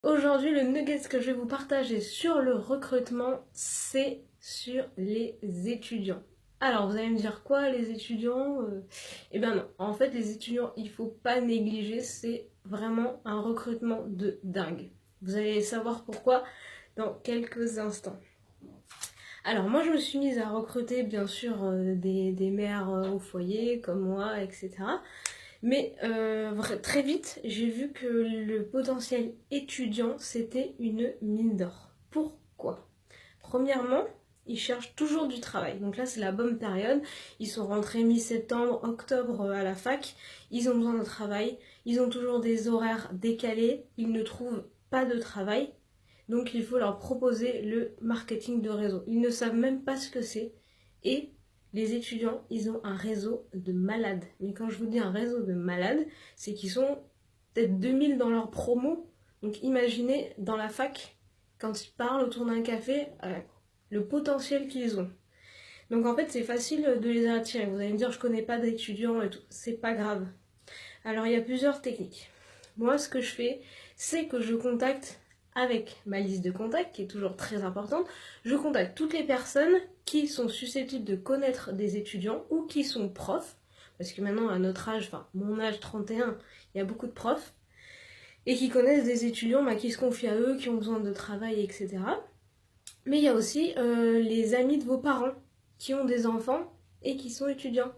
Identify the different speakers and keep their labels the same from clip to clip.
Speaker 1: Aujourd'hui, le nugget que je vais vous partager sur le recrutement, c'est sur les étudiants. Alors, vous allez me dire quoi, les étudiants? Eh bien non, en fait, les étudiants, il faut pas négliger, c'est vraiment un recrutement de dingue. Vous allez savoir pourquoi dans quelques instants. Alors, moi, je me suis mise à recruter, bien sûr, des mères au foyer, comme moi, etc. Mais très vite, j'ai vu que le potentiel étudiant, c'était une mine d'or. Pourquoi? Premièrement, ils cherchent toujours du travail. Donc là, c'est la bonne période. Ils sont rentrés mi-septembre, octobre à la fac. Ils ont besoin de travail. Ils ont toujours des horaires décalés. Ils ne trouvent pas de travail. Donc il faut leur proposer le marketing de réseau. Ils ne savent même pas ce que c'est. Et les étudiants, ils ont un réseau de malades. Mais quand je vous dis un réseau de malades, c'est qu'ils sont peut-être 2000 dans leur promo. Donc imaginez dans la fac, quand ils parlent autour d'un café, le potentiel qu'ils ont. Donc en fait, c'est facile de les attirer. Vous allez me dire, je connais pas d'étudiants et tout. C'est pas grave. Alors il y a plusieurs techniques. Moi, ce que je fais, c'est que je contacte avec ma liste de contacts, qui est toujours très importante, je contacte toutes les personnes qui sont susceptibles de connaître des étudiants ou qui sont profs, parce que maintenant, à notre âge, enfin, mon âge 31, il y a beaucoup de profs, et qui connaissent des étudiants qui se confient à eux, qui ont besoin de travail, etc. Mais il y a aussi les amis de vos parents, qui ont des enfants et qui sont étudiants.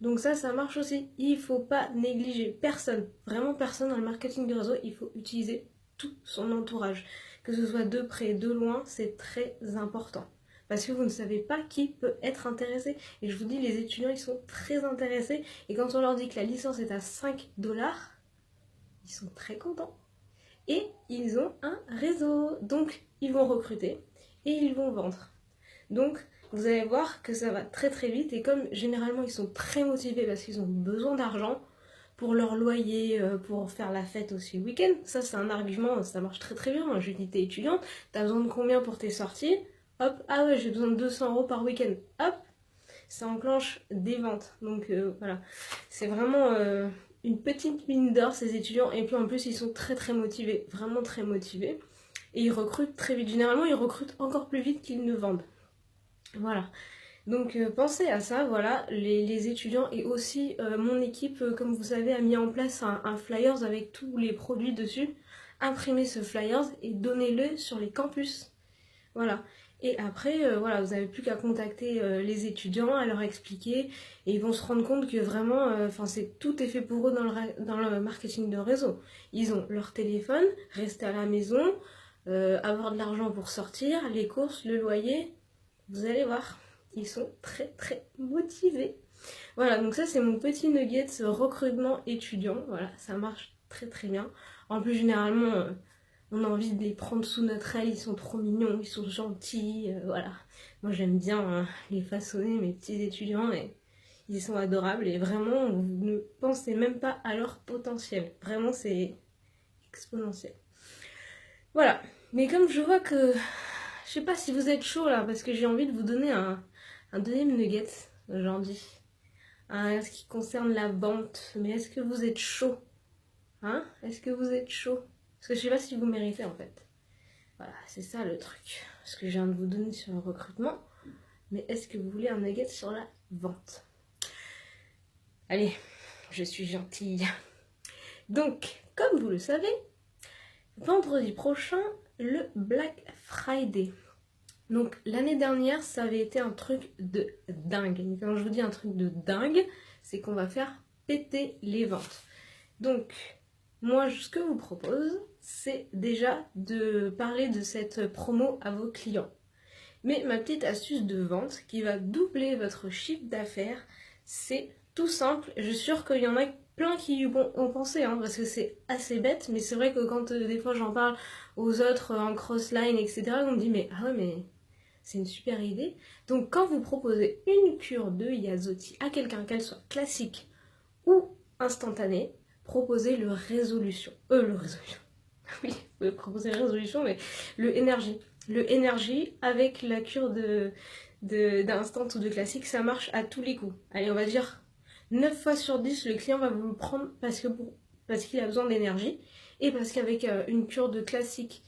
Speaker 1: Donc ça marche aussi. Il ne faut pas négliger personne, vraiment personne dans le marketing du réseau. Il faut utiliser tout son entourage. Que ce soit de près, de loin, c'est très important. Parce que vous ne savez pas qui peut être intéressé. Et je vous dis, les étudiants, ils sont très intéressés. Et quand on leur dit que la licence est à 5 $, ils sont très contents. Et ils ont un réseau. Donc, ils vont recruter et ils vont vendre. Donc, vous allez voir que ça va très très vite. Et comme généralement, ils sont très motivés parce qu'ils ont besoin d'argent pour leur loyer, pour faire la fête aussi le week-end. Ça, c'est un argument, ça marche très très bien. Je dis, t'es étudiante, t'as besoin de combien pour tes sorties? Hop, ah ouais, j'ai besoin de 200 € par week-end. Hop, ça enclenche des ventes. Donc voilà, c'est vraiment une petite mine d'or ces étudiants. Et puis en plus, ils sont très très motivés, vraiment très motivés. Et ils recrutent très vite. Généralement, ils recrutent encore plus vite qu'ils ne vendent. Voilà. Donc pensez à ça, voilà, les étudiants et aussi mon équipe, comme vous savez, a mis en place un flyers avec tous les produits dessus. Imprimez ce flyers et donnez-le sur les campus. Voilà. Et après, voilà, vous n'avez plus qu'à contacter les étudiants, à leur expliquer, et ils vont se rendre compte que vraiment, tout est fait pour eux dans le marketing de réseau. Ils ont leur téléphone, rester à la maison, avoir de l'argent pour sortir, les courses, le loyer. Vous allez voir, ils sont très très motivés. Voilà, donc ça c'est mon petit nugget recrutement étudiant. Voilà, ça marche très très bien. En plus, généralement, on a envie de les prendre sous notre aile, ils sont trop mignons, ils sont gentils, voilà. Moi j'aime bien les façonner, mes petits étudiants, et ils sont adorables et vraiment, vous ne pensez même pas à leur potentiel. Vraiment, c'est exponentiel. Voilà, mais comme je vois que, je sais pas si vous êtes chaud là, parce que j'ai envie de vous donner un deuxième nugget aujourd'hui, ce qui concerne la vente. Mais est-ce que vous êtes chaud? Hein? Est-ce que vous êtes chaud? Parce que je sais pas si vous méritez en fait. Voilà, c'est ça le truc. Ce que je viens de vous donner sur le recrutement. Mais est-ce que vous voulez un nugget sur la vente? Allez, je suis gentille. Donc, comme vous le savez, vendredi prochain, le Black Friday. Donc, l'année dernière, ça avait été un truc de dingue. Et quand je vous dis un truc de dingue, c'est qu'on va faire péter les ventes. Donc, moi, ce que je vous propose, c'est déjà de parler de cette promo à vos clients. Mais ma petite astuce de vente qui va doubler votre chiffre d'affaires, c'est tout simple. Je suis sûre qu'il y en a plein qui y ont pensé, parce que c'est assez bête, mais c'est vrai que quand des fois j'en parle aux autres en crossline, etc., on me dit mais ah ouais, mais c'est une super idée. Donc quand vous proposez une cure de Yazotti à quelqu'un, qu'elle soit classique ou instantanée, proposez le résolution. Le résolution. Oui, vous pouvez proposer la résolution, mais le énergie. Le énergie avec la cure d'instant ou de classique, ça marche à tous les coups. Allez, on va dire 9 fois sur 10, le client va vous le prendre parce qu'il a besoin d'énergie. et parce qu'avec une cure de classique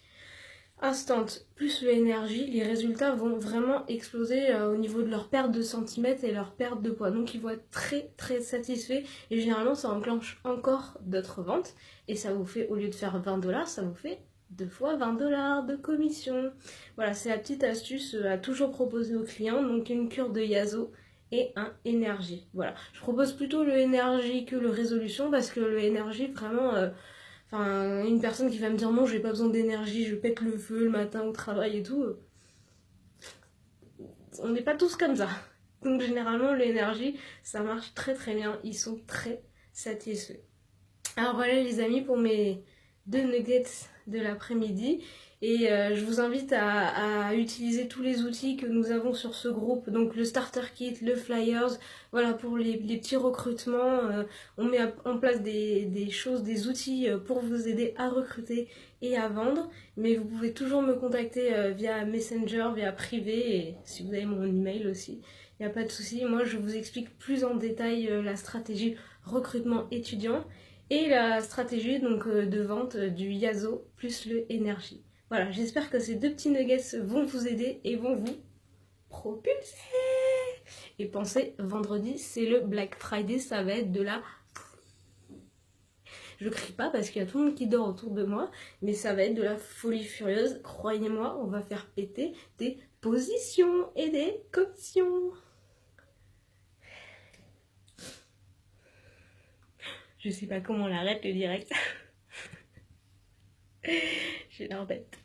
Speaker 1: instant plus l'énergie, les résultats vont vraiment exploser au niveau de leur perte de centimètres et leur perte de poids. Donc ils vont être très très satisfaits et généralement ça enclenche encore d'autres ventes et ça vous fait, au lieu de faire 20 $, ça vous fait 2 fois 20 $ de commission. Voilà, c'est la petite astuce à toujours proposer aux clients. Donc une cure de Yaso et un énergie. Voilà, je propose plutôt le énergie que le résolution parce que le énergie vraiment... Enfin, une personne qui va me dire non, j'ai pas besoin d'énergie, je pète le feu le matin au travail et tout. On n'est pas tous comme ça. Donc généralement, l'énergie, ça marche très très bien. Ils sont très satisfaits. Alors voilà les amis pour mes 2 nuggets de l'après-midi. Et je vous invite à utiliser tous les outils que nous avons sur ce groupe. Donc le starter kit, le flyers, voilà pour les petits recrutements. On met en place des choses, des outils pour vous aider à recruter et à vendre. Mais vous pouvez toujours me contacter via Messenger, via privé, et si vous avez mon email aussi. Il n'y a pas de souci. Moi je vous explique plus en détail la stratégie recrutement étudiant et la stratégie donc de vente du Yaso plus le énergie. Voilà, j'espère que ces 2 petits nuggets vont vous aider et vont vous propulser. Et pensez, vendredi, c'est le Black Friday, ça va être de la... Je crie pas parce qu'il y a tout le monde qui dort autour de moi, mais ça va être de la folie furieuse. Croyez-moi, on va faire péter des positions et des commissions. Je sais pas comment on l'arrête le direct. J'ai l'air bête.